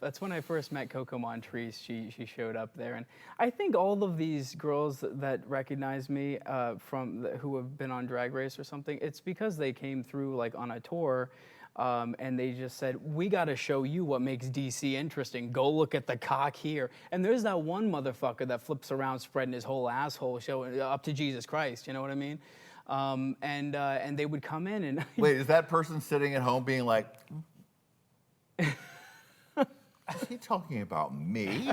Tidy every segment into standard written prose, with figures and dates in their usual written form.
That's when I first met Coco Montrese. She showed up there, and I think all of these girls that recognize me who have been on Drag Race or something, it's because they came through like on a tour, and they just said, "We got to show you what makes DC interesting. Go look at the cock here." And there's that one motherfucker that flips around, spreading his whole asshole, showing up to Jesus Christ. You know what I mean? And they would come in and wait, is that person sitting at home being like? Is he talking about me?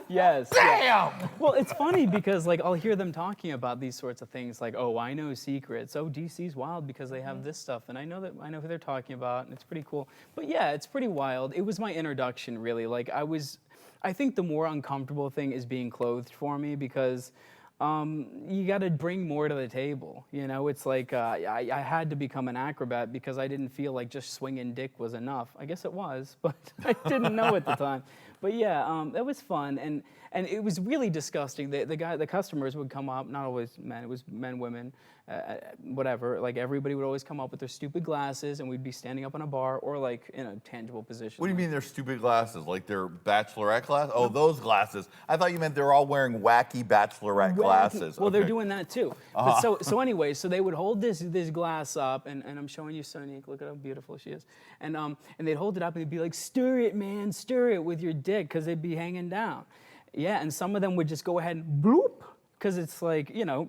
Yes. Damn! Yeah. Well, it's funny because like I'll hear them talking about these sorts of things like, oh, I know secrets. Oh, DC's wild because they have this stuff, and I know who they're talking about, and it's pretty cool. But yeah, it's pretty wild. It was my introduction, really. Like I think the more uncomfortable thing is being clothed for me because you got to bring more to the table. You know, it's like I had to become an acrobat because I didn't feel like just swinging dick was enough. I guess it was, but I didn't know at the time. But yeah, that was fun, and it was really disgusting. The customers would come up, not always men, it was men, women, whatever. Like everybody would always come up with their stupid glasses, and we'd be standing up in a bar or like in a tangible position. What do you mean their stupid glasses? Like their bachelorette glasses? Oh, those glasses. I thought you meant they were all wearing wacky bachelorette glasses. Well, okay. they're doing that too. But so anyway, so they would hold this glass up, and I'm showing you Sonique. Look at how beautiful she is. And they'd hold it up and they'd be like, "Stir it, man, stir it with your dick," because they'd be hanging down. Yeah, and some of them would just go ahead and bloop, because it's like, you know,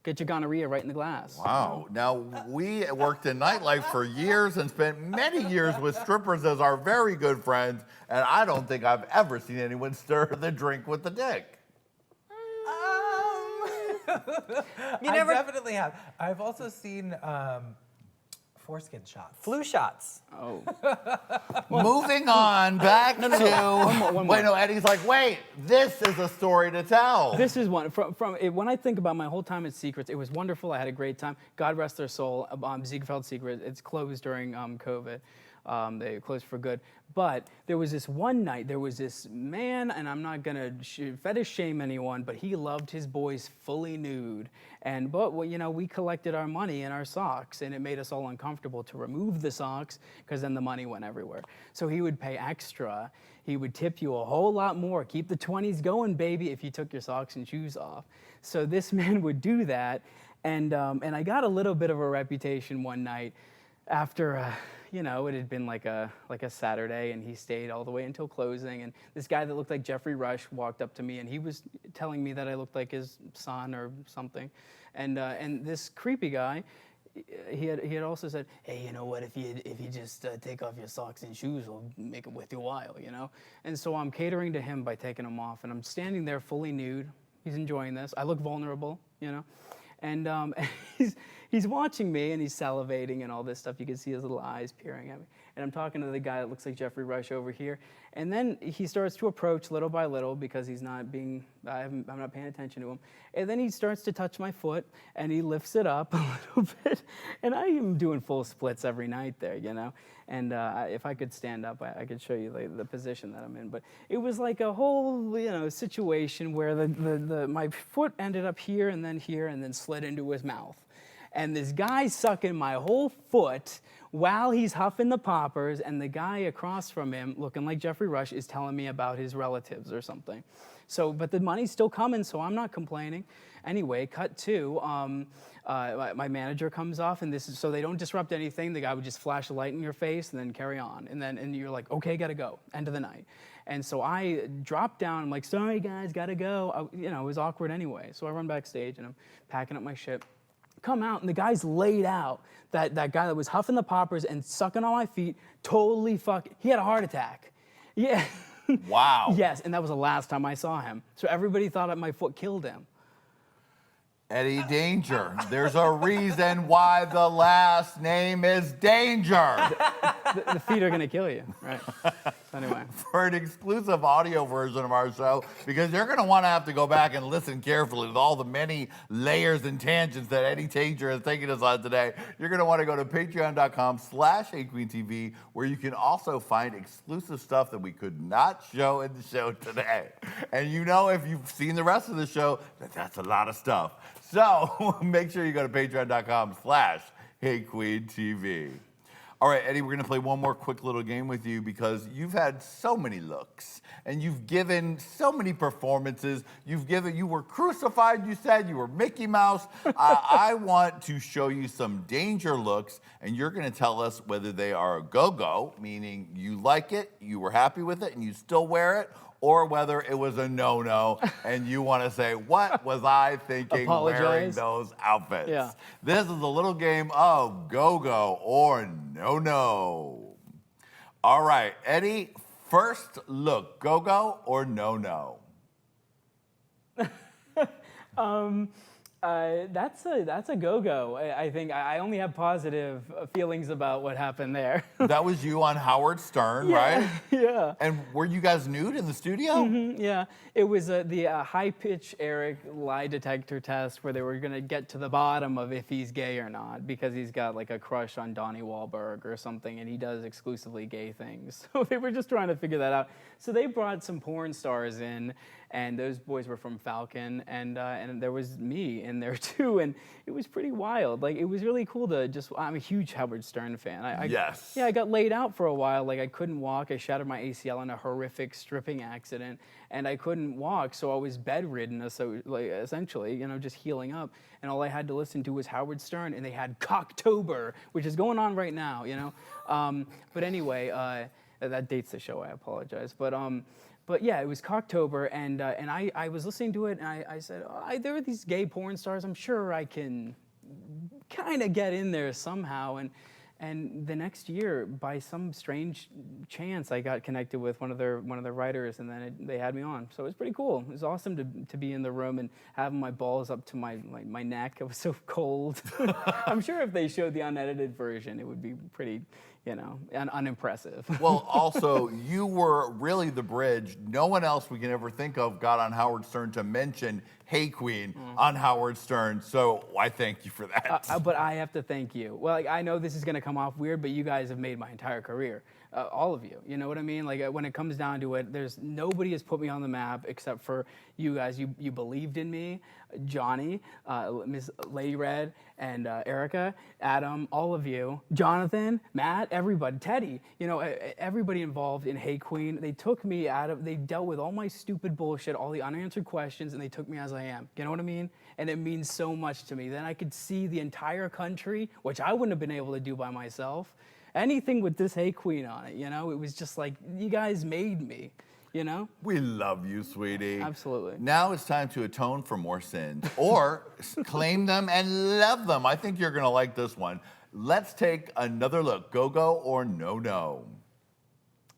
get your gonorrhea right in the glass. Wow. Now, we worked in nightlife for years and spent many years with strippers as our very good friends, and I don't think I've ever seen anyone stir the drink with the dick. I definitely have. I've also seen foreskin shots. Flu shots. Oh. Moving on, back to... One more. Wait, no, Eddie's like, wait, this is a story to tell. This is one. When I think about my whole time at Secrets, it was wonderful. I had a great time. God rest their soul. Ziegfeld Secret, it's closed during COVID. They closed for good. But there was this one night, there was this man, and I'm not gonna fetish shame anyone, but he loved his boys fully nude. But well, you know, we collected our money in our socks, and it made us all uncomfortable to remove the socks, because then the money went everywhere. So he would pay extra. He would tip you a whole lot more. Keep the 20s going, baby, if you took your socks and shoes off. So this man would do that, and I got a little bit of a reputation one night after, you know, it had been like a Saturday, and he stayed all the way until closing. And this guy that looked like Jeffrey Rush walked up to me, and he was telling me that I looked like his son or something. And this creepy guy, he had also said, "Hey, you know what? If you just take off your socks and shoes, we'll make it worth your while, you know." And so I'm catering to him by taking them off, and I'm standing there fully nude. He's enjoying this. I look vulnerable, you know. And he's watching me, and he's salivating and all this stuff. You can see his little eyes peering at me. And I'm talking to the guy that looks like Jeffrey Rush over here. And then he starts to approach little by little because he's not I'm not paying attention to him. And then he starts to touch my foot, and he lifts it up a little bit. And I am doing full splits every night there, you know. And if I could stand up, I could show you the position that I'm in. But it was like a whole, you know, situation where my foot ended up here, and then slid into his mouth. And this guy's sucking my whole foot while he's huffing the poppers, and the guy across from him, looking like Jeffrey Rush, is telling me about his relatives or something. So, but the money's still coming, so I'm not complaining. Anyway, cut to, my manager comes off, and so they don't disrupt anything. The guy would just flash a light in your face and then carry on. And you're like, okay, gotta go, end of the night. And so I drop down, I'm like, sorry guys, gotta go. You know, it was awkward anyway. So I run backstage, and I'm packing up my shit. Come out, and the guy's laid out. That guy that was huffing the poppers and sucking on my feet, totally he had a heart attack. Yeah. Wow. Yes, and that was the last time I saw him. So everybody thought that my foot killed him. Eddie Danger. There's a reason why the last name is Danger. The feet are gonna kill you, right? So anyway. For an exclusive audio version of our show, because you're gonna wanna have to go back and listen carefully to all the many layers and tangents that Eddie Danger has taken us on today, you're gonna wanna go to patreon.com/HeyQweenTV, where you can also find exclusive stuff that we could not show in the show today. And you know, if you've seen the rest of the show, that's a lot of stuff. So make sure you go to patreon.com/HeyQweenTV. All right, Eddie, we're going to play one more quick little game with you because you've had so many looks and you've given so many performances. You were crucified, you said, you were Mickey Mouse. I want to show you some danger looks and you're going to tell us whether they are a go-go, meaning you like it, you were happy with it, and you still wear it, or whether it was a no-no and you want to say, what was I thinking wearing those outfits? Yeah. This is a little game of go-go or no-no. All right, Eddie, first look, go-go or no-no? That's a go-go. I think I only have positive feelings about what happened there. That was you on Howard Stern, right? Yeah. And were you guys nude in the studio? Mm-hmm, yeah. It was the high-pitch Eric lie detector test where they were going to get to the bottom of if he's gay or not because he's got like a crush on Donnie Wahlberg or something and he does exclusively gay things. So they were just trying to figure that out. So they brought some porn stars in and those boys were from Falcon and there was me in there too and it was pretty wild. Like it was really cool to I'm a huge Howard Stern fan. Yes. Yeah, I got laid out for a while. Like I couldn't walk. I shattered my ACL in a horrific stripping accident and I couldn't walk, so I was bedridden, so like essentially, just healing up. And all I had to listen to was Howard Stern, and they had Cocktober, which is going on right now, But anyway, that dates the show. I apologize, but yeah, it was Cocktober, and I was listening to it, and I said, there are these gay porn stars. I'm sure I can kind of get in there somehow, and the next year, by some strange chance, I got connected with one of their writers, and then they had me on. So it was pretty cool. It was awesome to be in the room and having my balls up to my neck. It was so cold. I'm sure if they showed the unedited version, it would be pretty, unimpressive. Well, also, you were really the bridge. No one else we can ever think of got on Howard Stern to mention Hey Qween on Howard Stern. So I thank you for that. But I have to thank you. Well, I know this is going to come off weird, but you guys have made my entire career. All of you. You know what I mean? Like when it comes down to it, nobody has put me on the map except for you guys. You believed in me, Johnny, Miss Lady Red, and Erica, Adam, all of you, Jonathan, Matt, everybody, Teddy. Everybody involved in Hey Qween. They took me they dealt with all my stupid bullshit, all the unanswered questions, and they took me as I am. You know what I mean? And it means so much to me. Then I could see the entire country, which I wouldn't have been able to do by myself. Anything with this Hey Qween on it, it was just like, you guys made me, We love you, sweetie. Absolutely. Now it's time to atone for more sins or claim them and love them. I think you're going to like this one. Let's take another look. Go-go or no-no?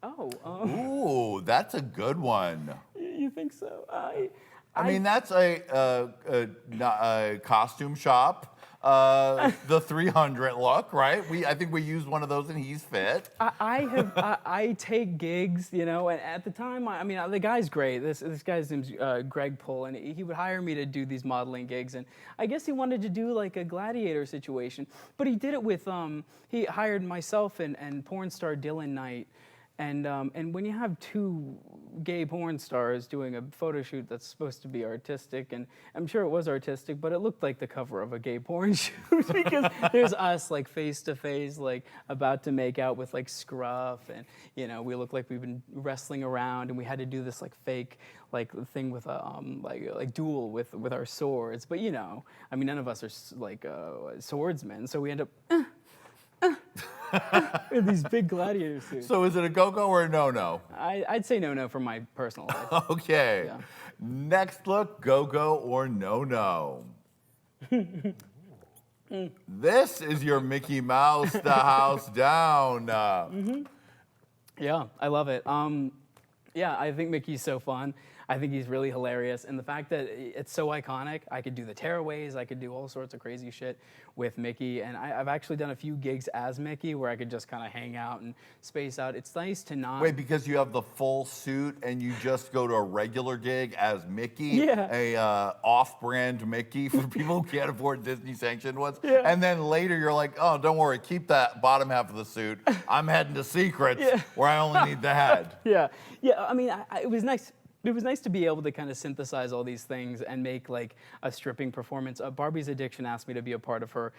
Oh. Ooh, that's a good one. You think so? I mean, that's a costume shop. The 300 look, right? I think we used one of those and he's fit. I take gigs, and at the time, the guy's great. This guy's name's Greg Pull, and he would hire me to do these modeling gigs, and I guess he wanted to do like a gladiator situation, but he did it with, he hired myself and porn star Dylan Knight. And when you have two gay porn stars doing a photo shoot that's supposed to be artistic, and I'm sure it was artistic, but it looked like the cover of a gay porn shoot because there's us like face to face, like about to make out with like scruff, and we look like we've been wrestling around, and we had to do this like fake like thing with a like duel with our swords, but none of us are like swordsmen, so we end up. In these big gladiator suits. So is it a go-go or a no-no? I'd say no-no for my personal life. Okay. Yeah. Next look, go-go or no-no? This is your Mickey Mouse, the house down. Yeah, I love it. Yeah, I think Mickey's so fun. I think he's really hilarious. And the fact that it's so iconic, I could do the tearaways, I could do all sorts of crazy shit with Mickey. And I've actually done a few gigs as Mickey where I could just kind of hang out and space out. It's nice to not... Wait, because you have the full suit and you just go to a regular gig as Mickey? Yeah. A off-brand Mickey for people who can't afford Disney-sanctioned ones? Yeah. And then later you're like, oh, don't worry, keep that bottom half of the suit. I'm heading to Secrets where I only need the head. Yeah, it was nice. It was nice to be able to kind of synthesize all these things and make like a stripping performance. Barbie's Addiction asked me to be a part of her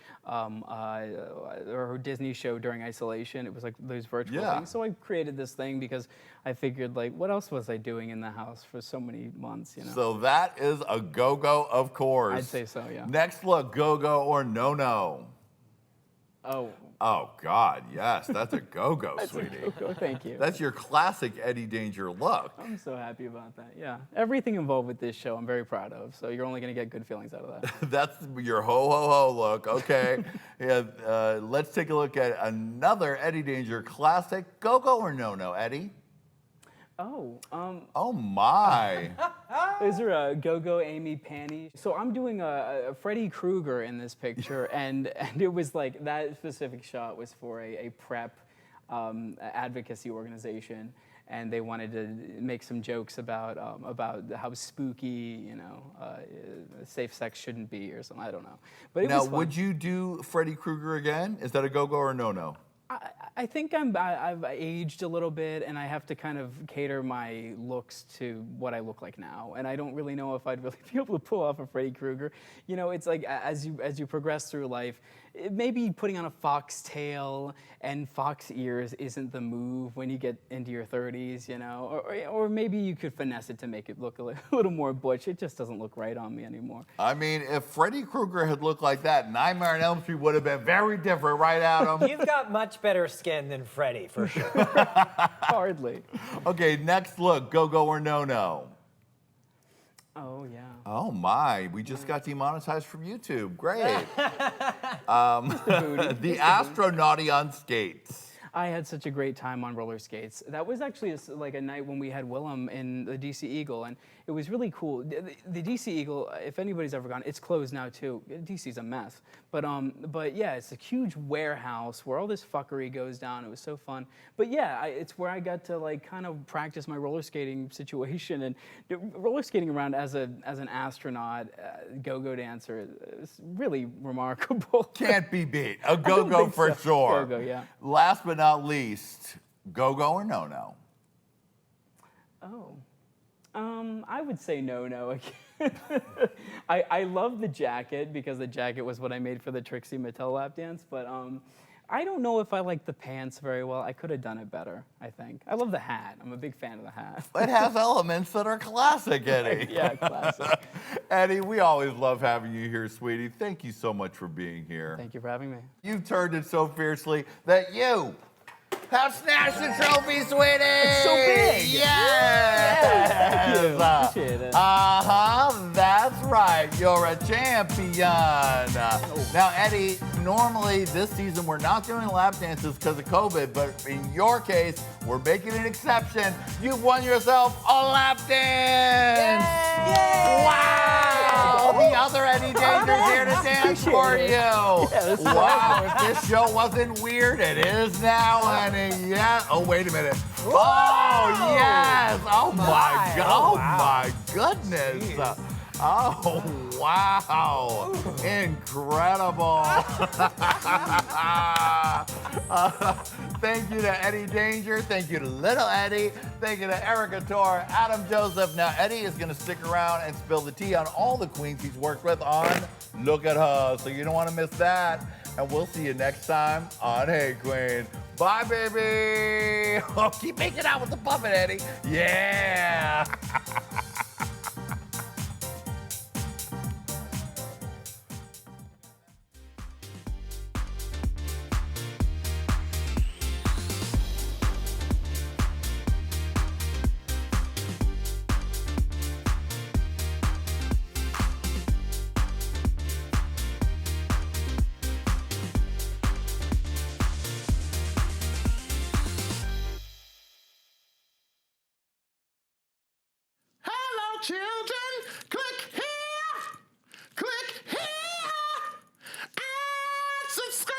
Disney show during isolation. It was like those virtual things. So I created this thing because I figured like, what else was I doing in the house for so many months, you know? So that is a go-go, of course. I'd say so, yeah. Next look, go-go or no-no? Oh, God, yes. That's a go-go, sweetie. Go, thank you. That's your classic Eddie Danger look. I'm so happy about that, yeah. Everything involved with this show I'm very proud of, so you're only going to get good feelings out of that. That's your ho-ho-ho look. Okay. Let's take a look at another Eddie Danger classic. Go-go or no-no, Eddie? Oh, Oh, my. Is there a go-go Amy panty? So I'm doing a Freddy Krueger in this picture, and it was like that specific shot was for a PrEP advocacy organization, and they wanted to make some jokes about how spooky, you know, safe sex shouldn't be or something. I don't know, but it was fun. Would you do Freddy Krueger again? Is that a go-go or no-no? I think I've aged a little bit, and I have to kind of cater my looks to what I look like now. And I don't really know if I'd really be able to pull off a Freddy Krueger. You know, it's like as you progress through life, maybe putting on a fox tail and fox ears isn't the move when you get into your 30s, you know? Or maybe you could finesse it to make it look a little more butch. It just doesn't look right on me anymore. I mean, if Freddy Krueger had looked like that, Nightmare on Elm Street would have been very different, right, Adam? You've got much better skin than Freddy, for sure. Hardly. Okay, next look, go-go or no-no? Oh, yeah. Oh, my. We just got demonetized from YouTube. Great. The astronauty on skates. I had such a great time on roller skates. That was actually like a night when we had Willem in the DC Eagle, and it was really cool. The DC Eagle, if anybody's ever gone, it's closed now too. DC's a mess, but yeah, it's a huge warehouse where all this fuckery goes down. It was so fun. But yeah, it's where I got to like kind of practice my roller skating situation, and roller skating around as an astronaut, go-go dancer is really remarkable. Can't be beat. A go-go for sure. Go-go, yeah. Last but not least, go-go or no-no? Oh, I would say no again. I love the jacket because the jacket was what I made for the Trixie Mattel lap dance, but I don't know if I like the pants very well. I could have done it better, I think. I love the hat. I'm a big fan of the hat. It has elements that are classic, Eddie. Yeah, classic. Eddie, we always love having you here, sweetie. Thank you so much for being here. Thank you for having me. You've turned it so fiercely that you have snatched the trophy, sweetie! It's so big! Yes! Thank you. Appreciate it. That's right. You're a champion. Now, Eddie, normally this season we're not doing lap dances because of COVID, but in your case, we're making an exception. You've won yourself a lap dance! Yay! Wow! The other Eddie Danger's here to dance for you. Yeah, Wow, if this show wasn't weird, it is now, honey. Yeah. Oh, wait a minute. Oh, yes. Oh, my God. Oh, my goodness. Jeez. Oh, wow. Incredible. Thank you to Eddie Danger. Thank you to Little Eddie. Thank you to Erickatoure, Adam Joseph. Now, Eddie is going to stick around and spill the tea on all the queens he's worked with on Look at Her. So you don't want to miss that. And we'll see you next time on Hey Qween. Bye, baby. Oh, keep making out with the puppet, Eddie. Yeah. Hello, children. Click here. Click here. And subscribe.